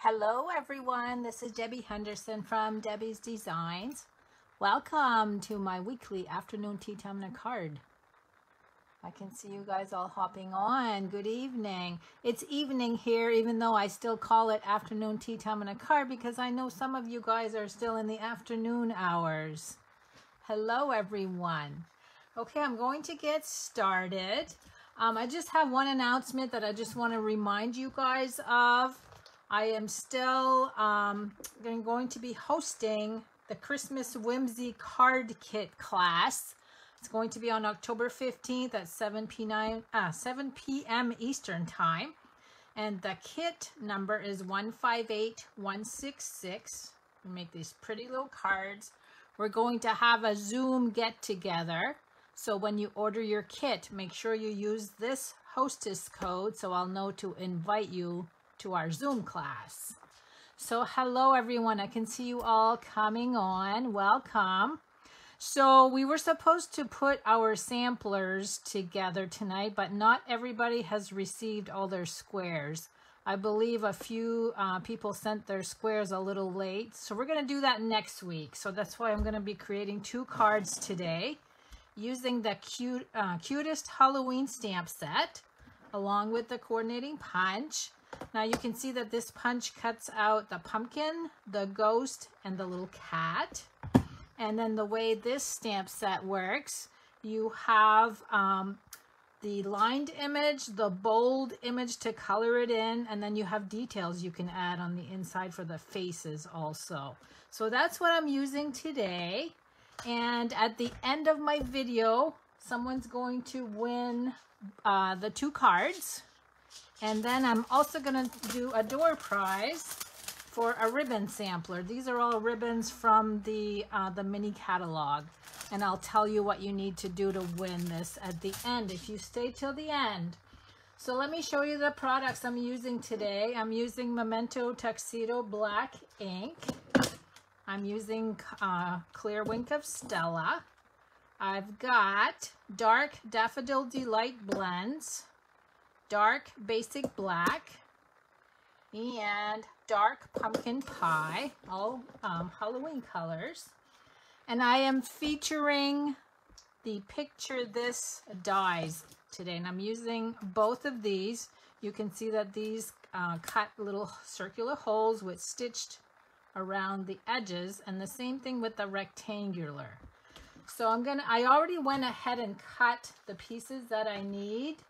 Hello everyone, this is Debbie Henderson from Debbie's Designs. Welcome to my weekly afternoon tea time and a card. I can see you guys all hopping on. Good evening. It's evening here, even though I still call it afternoon tea time and a card because I know some of you guys are still in the afternoon hours. Hello everyone. Okay, I'm going to get started. I just have one announcement that I just want to remind you guys of. I am still going to be hosting the Christmas Whimsy card kit class. It's going to be on October 15th at 7 p.m. Eastern time. And the kit number is 158166. We make these pretty little cards. We're going to have a Zoom get together. So when you order your kit, make sure you use this hostess code so I'll know to invite you to our Zoom class. So hello everyone, I can see you all coming on. Welcome. So we were supposed to put our samplers together tonight, but not everybody has received all their squares. I believe a few people sent their squares a little late, so we're going to do that next week. So that's why I'm going to be creating 2 cards today using the cutest Halloween stamp set along with the coordinating punch. Now you can see that this punch cuts out the pumpkin, the ghost, and the little cat. And then the way this stamp set works, you have the lined image, the bold image to color it in, and then you have details you can add on the inside for the faces also. So that's what I'm using today. And at the end of my video, someone's going to win the 2 cards. And then I'm also going to do a door prize for a ribbon sampler. These are all ribbons from the mini catalog. And I'll tell you what you need to do to win this at the end if you stay till the end. So let me show you the products I'm using today. I'm using Memento Tuxedo Black ink. I'm using Clear Wink of Stella. I've got Dark Daffodil Delight Blends, Dark Basic Black, and Dark Pumpkin Pie, all Halloween colors. And I am featuring the Picture This dies today, and I'm using both of these. You can see that these cut little circular holes with stitched around the edges, and the same thing with the rectangular. So I already went ahead and cut the pieces that I need.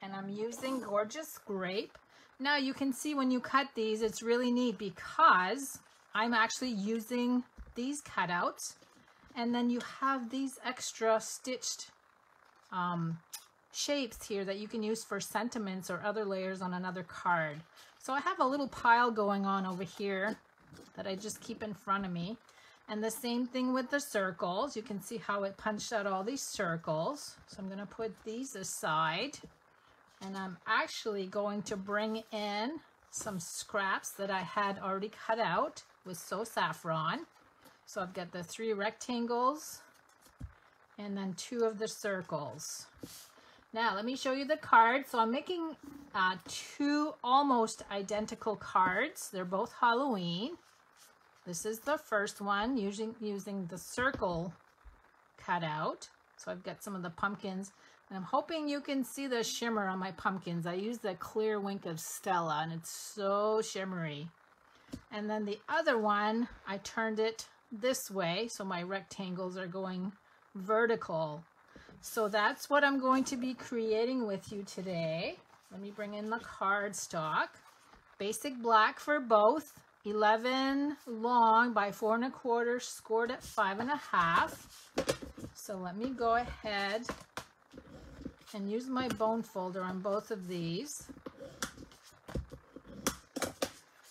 And I'm using Gorgeous Grape. Now you can see when you cut these, it's really neat because I'm actually using these cutouts. And then you have these extra stitched shapes here that you can use for sentiments or other layers on another card. So I have a little pile going on over here that I just keep in front of me. And the same thing with the circles. You can see how it punched out all these circles. So I'm going to put these aside. And I'm actually going to bring in some scraps that I had already cut out with So Saffron. So I've got the 3 rectangles and then 2 of the circles. Now let me show you the cards. So I'm making 2 almost identical cards. They're both Halloween. This is the first one using the circle cutout. So I've got some of the pumpkins. And I'm hoping you can see the shimmer on my pumpkins. I use the Clear Wink of Stella, and it's so shimmery. And then the other one, I turned it this way, so my rectangles are going vertical. So that's what I'm going to be creating with you today. Let me bring in the cardstock. Basic black for both. 11 long by 4 1/4, scored at 5 1/2. So let me go ahead and use my bone folder on both of these.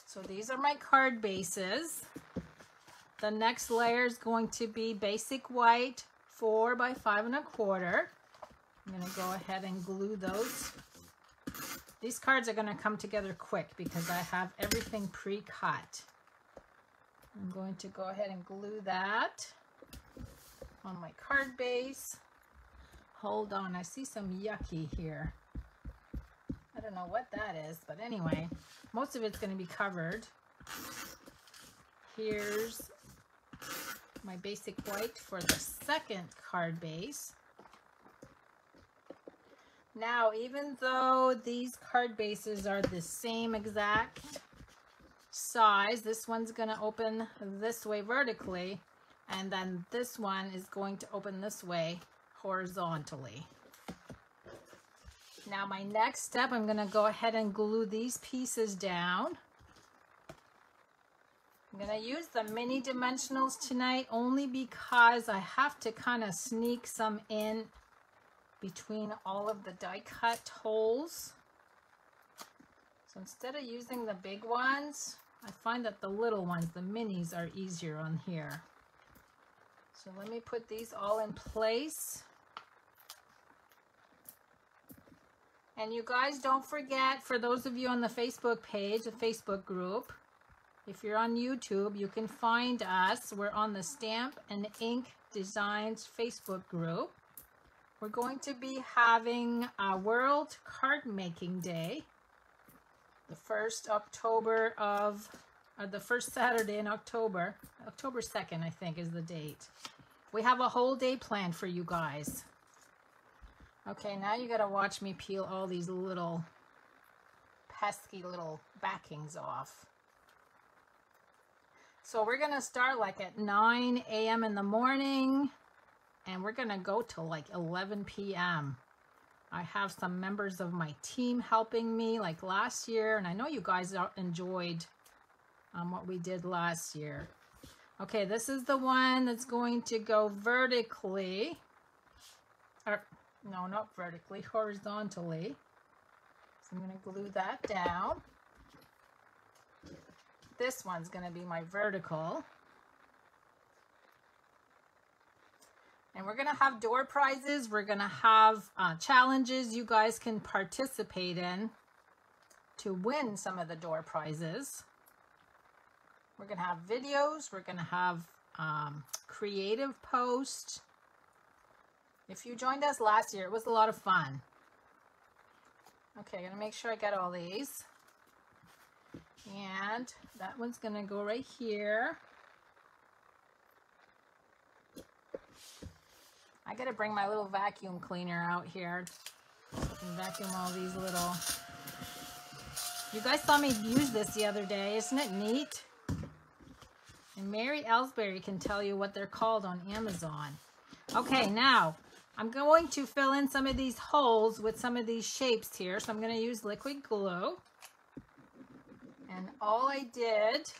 So these are my card bases. The next layer is going to be basic white 4 by 5 1/4. I'm going to go ahead and glue those. These cards are going to come together quick because I have everything pre-cut. I'm going to go ahead and glue that on my card base. Hold on, I see some yucky here. I don't know what that is, but anyway, most of it's going to be covered. Here's my basic white for the second card base. Now, even though these card bases are the same exact size, this one's going to open this way vertically, and then this one is going to open this way horizontally. Now, my next step, I'm going to go ahead and glue these pieces down. I'm going to use the mini dimensionals tonight only because I have to kind of sneak some in between all of the die cut holes. So instead of using the big ones, I find that the little ones, the minis, are easier on here. So let me put these all in place. And you guys don't forget, for those of you on the Facebook page, the Facebook group, if you're on YouTube, you can find us. We're on the Stamp and Ink Designs Facebook group. We're going to be having a World Card Making Day, the first Saturday in October. October 2nd, I think, is the date. We have a whole day planned for you guys. Okay, now you gotta watch me peel all these little pesky little backings off. So we're gonna start like at 9 a.m. in the morning, and we're gonna go till like 11 p.m. I have some members of my team helping me like last year, and I know you guys enjoyed what we did last year. Okay, this is the one that's going to go vertically, or no, not vertically, horizontally. So I'm going to glue that down. This one's going to be my vertical. And we're going to have door prizes. We're going to have challenges you guys can participate in to win some of the door prizes. We're going to have videos. We're going to have creative posts. If you joined us last year, it was a lot of fun. Okay, I'm going to make sure I get all these. And that one's going to go right here. I got to bring my little vacuum cleaner out here and vacuum all these little... You guys saw me use this the other day. Isn't it neat? And Mary Ellsbury can tell you what they're called on Amazon. Okay, now I'm going to fill in some of these holes with some of these shapes here. So I'm going to use liquid glue. And all I did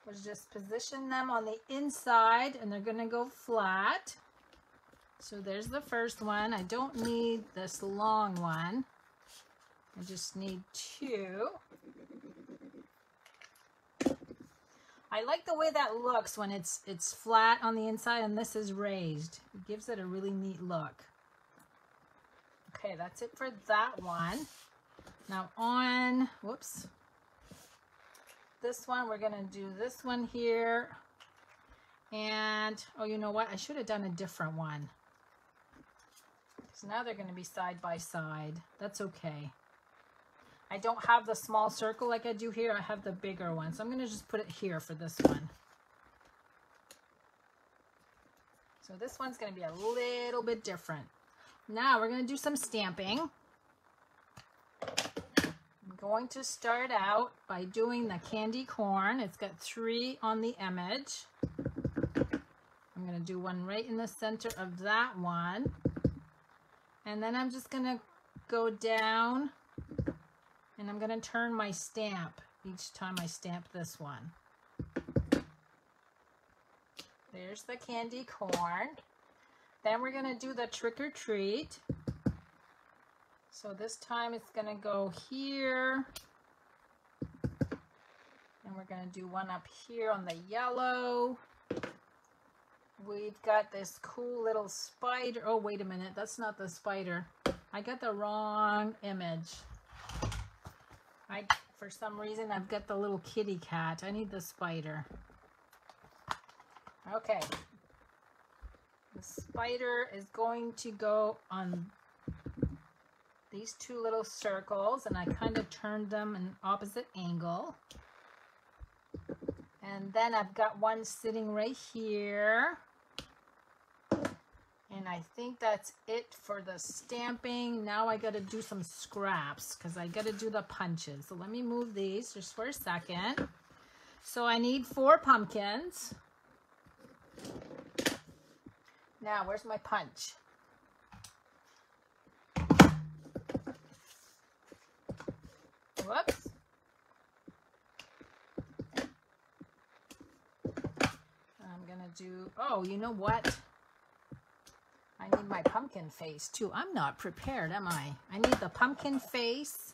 was just position them on the inside, and they're going to go flat. So there's the first one. I don't need this long one. I just need two. I like the way that looks when it's flat on the inside and this is raised. It gives it a really neat look. Okay, that's it for that one. Now on, whoops, this one, we're going to do this one here. And, oh, you know what? I should have done a different one. So now they're going to be side by side. That's okay. I don't have the small circle like I do here. I have the bigger one. So I'm going to just put it here for this one. So this one's going to be a little bit different. Now we're going to do some stamping. I'm going to start out by doing the candy corn. It's got 3 on the image. I'm going to do one right in the center of that one. And then I'm just going to go down. And I'm going to turn my stamp each time I stamp this one. There's the candy corn. Then we're going to do the trick or treat. So this time it's going to go here. And we're going to do one up here on the yellow. We've got this cool little spider. Oh, wait a minute. That's not the spider. I got the wrong image. For some reason, I've got the little kitty cat. I need the spider. Okay. The spider is going to go on these two little circles, and I kind of turned them in opposite angle. And then I've got one sitting right here. And I think that's it for the stamping. Now I got to do some scraps because I got to do the punches. So let me move these just for a second. So I need 4 pumpkins. Now, where's my punch? Whoops. I'm gonna do, oh, you know what? I need my pumpkin face too. I'm not prepared, am I? I need the pumpkin face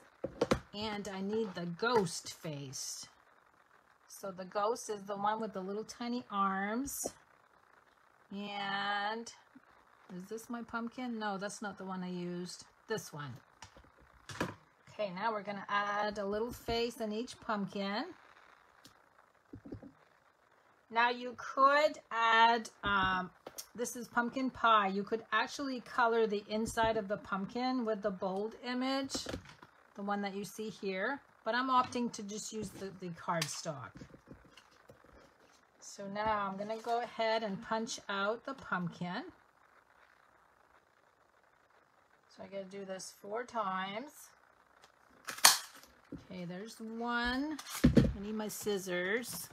and I need the ghost face. So the ghost is the one with the little tiny arms. And is this my pumpkin? No, that's not the one I used. This one. Okay, now we're gonna add a little face in each pumpkin. Now you could add, this is pumpkin pie. You could actually color the inside of the pumpkin with the bold image, the one that you see here, but I'm opting to just use the cardstock. So now I'm gonna go ahead and punch out the pumpkin. So I gotta do this 4 times. Okay, there's one. I need my scissors.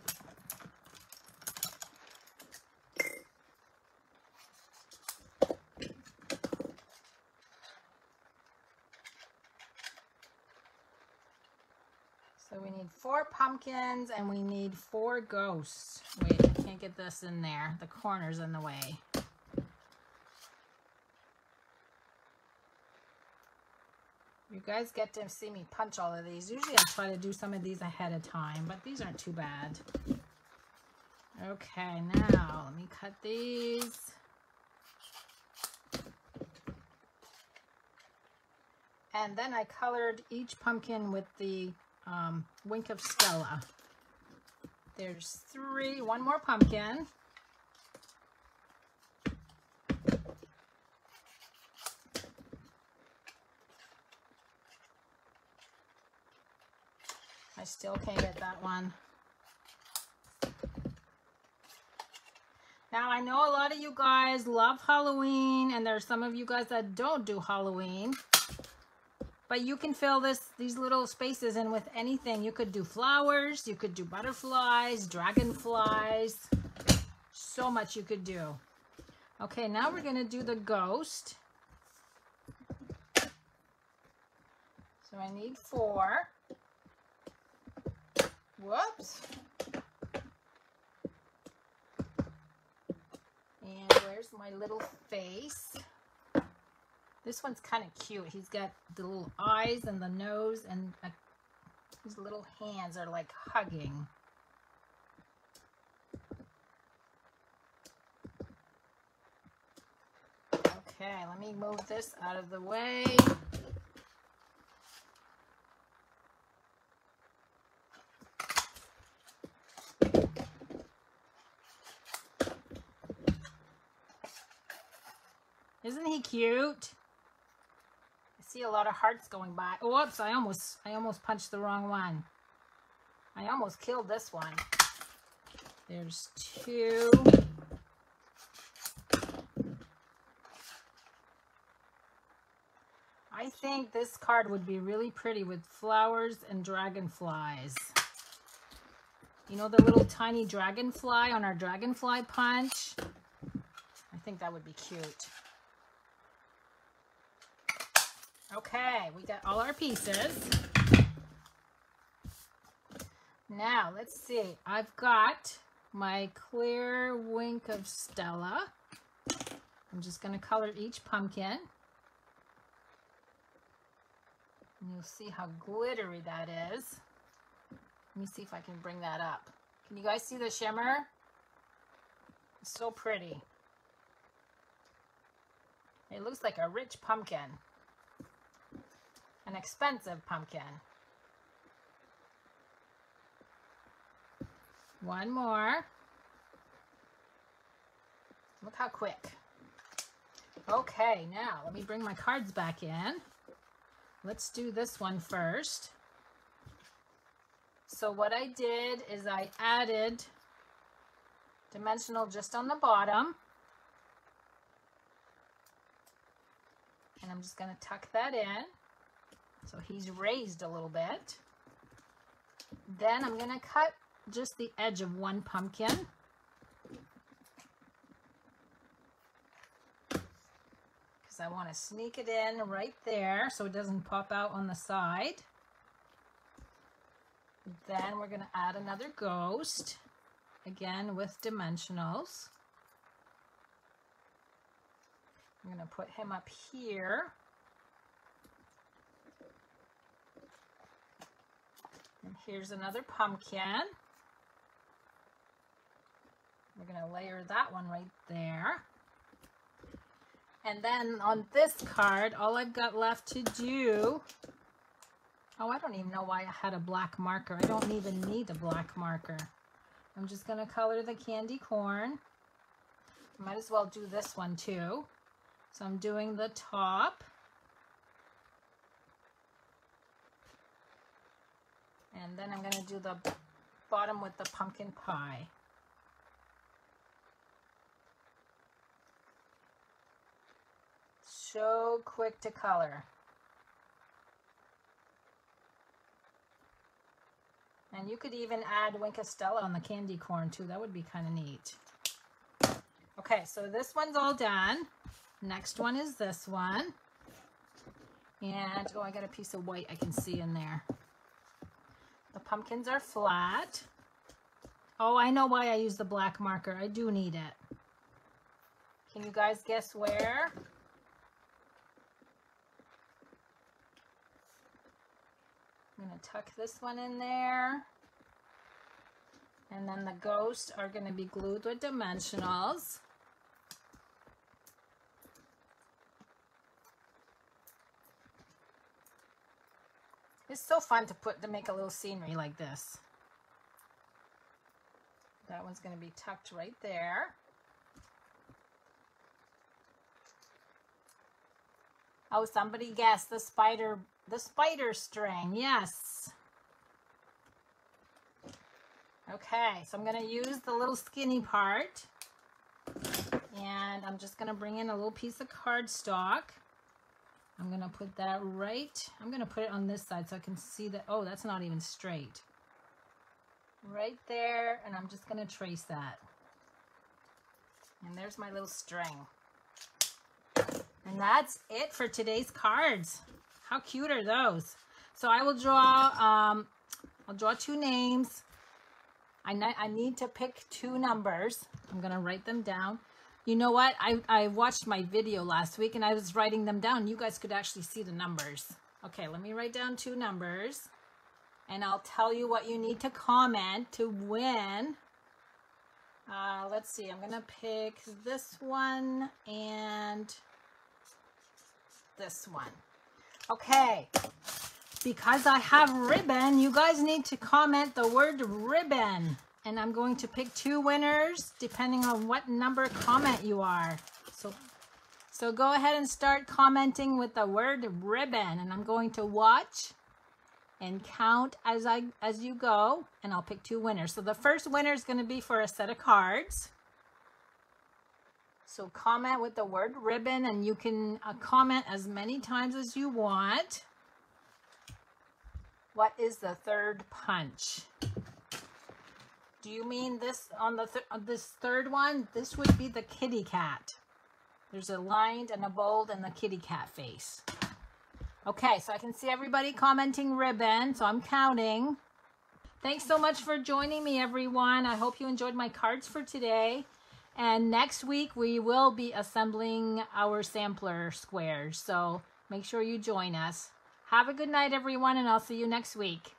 So we need 4 pumpkins and we need 4 ghosts. Wait, I can't get this in there. The corner's in the way. You guys get to see me punch all of these. Usually I try to do some of these ahead of time, but these aren't too bad. Okay, now let me cut these. And then I colored each pumpkin with the Wink of Stella. There's 3, 1 more pumpkin. I still can't get that one. Now I know a lot of you guys love Halloween and there's some of you guys that don't do Halloween. But you can fill these little spaces in with anything. You could do flowers, you could do butterflies, dragonflies. So much you could do. Okay, now we're gonna do the ghost. So I need 4. Whoops. And where's my little face? This one's kind of cute. He's got the little eyes and the nose and his little hands are like hugging. Okay, let me move this out of the way. Isn't he cute? See a lot of hearts going by. Oh, whoops, I almost punched the wrong one. I almost killed this one. There's 2. I think this card would be really pretty with flowers and dragonflies. You know the little tiny dragonfly on our dragonfly punch? I think that would be cute. Okay, we got all our pieces. Now, let's see. I've got my clear Wink of Stella. I'm just going to color each pumpkin. And you'll see how glittery that is. Let me see if I can bring that up. Can you guys see the shimmer? It's so pretty. It looks like a rich pumpkin. An expensive pumpkin. One more. Look how quick. Okay, now let me bring my cards back in. let's do this one first. So what I did is I added dimensional just on the bottom. And I'm just going to tuck that in. So he's raised a little bit. Then I'm going to cut just the edge of one pumpkin. Because I want to sneak it in right there so it doesn't pop out on the side. Then we're going to add another ghost, again with dimensionals. I'm going to put him up here. And here's another pumpkin. We're going to layer that one right there. And then on this card, all I've got left to do, oh, I don't even know why I had a black marker. I don't even need a black marker. I'm just going to color the candy corn. Might as well do this one too. So I'm doing the top. And then I'm going to do the bottom with the pumpkin pie. So quick to color. And you could even add Winkestella on the candy corn too. That would be kind of neat. Okay, so this one's all done. Next one is this one. And, oh, I got a piece of white I can see in there. The pumpkins are flat. Oh, I know why I use the black marker. I do need it. Can you guys guess where? I'm going to tuck this one in there. And then the ghosts are going to be glued with dimensionals. It's so fun to make a little scenery like this. That one's going to be tucked right there. Oh, somebody guessed the spider string. Yes. Okay, so I'm going to use the little skinny part. And I'm just going to bring in a little piece of cardstock. I'm going to put that right, I'm going to put it on this side so I can see that, oh, that's not even straight. Right there, and I'm just going to trace that. And there's my little string. And that's it for today's cards. How cute are those? So I will draw, I'll draw 2 names. I need to pick 2 numbers. I'm going to write them down. You know what? I watched my video last week and I was writing them down. You guys could actually see the numbers. Okay, let me write down 2 numbers. And I'll tell you what you need to comment to win. Let's see. I'm going to pick this one and this one. Okay. Because I have ribbon, you guys need to comment the word ribbon. And I'm going to pick 2 winners depending on what number comment you are. So go ahead and start commenting with the word ribbon. And I'm going to watch and count as you go. And I'll pick 2 winners. So the first winner is going to be for a set of cards. So comment with the word ribbon. And you can comment as many times as you want. What is the third punch? Do you mean this on the this third one? This would be the kitty cat. There's a lined and a bold and the kitty cat face. Okay, so I can see everybody commenting ribbon, so I'm counting. Thanks so much for joining me, everyone. I hope you enjoyed my cards for today. And next week, we will be assembling our sampler squares. So make sure you join us. Have a good night, everyone, and I'll see you next week.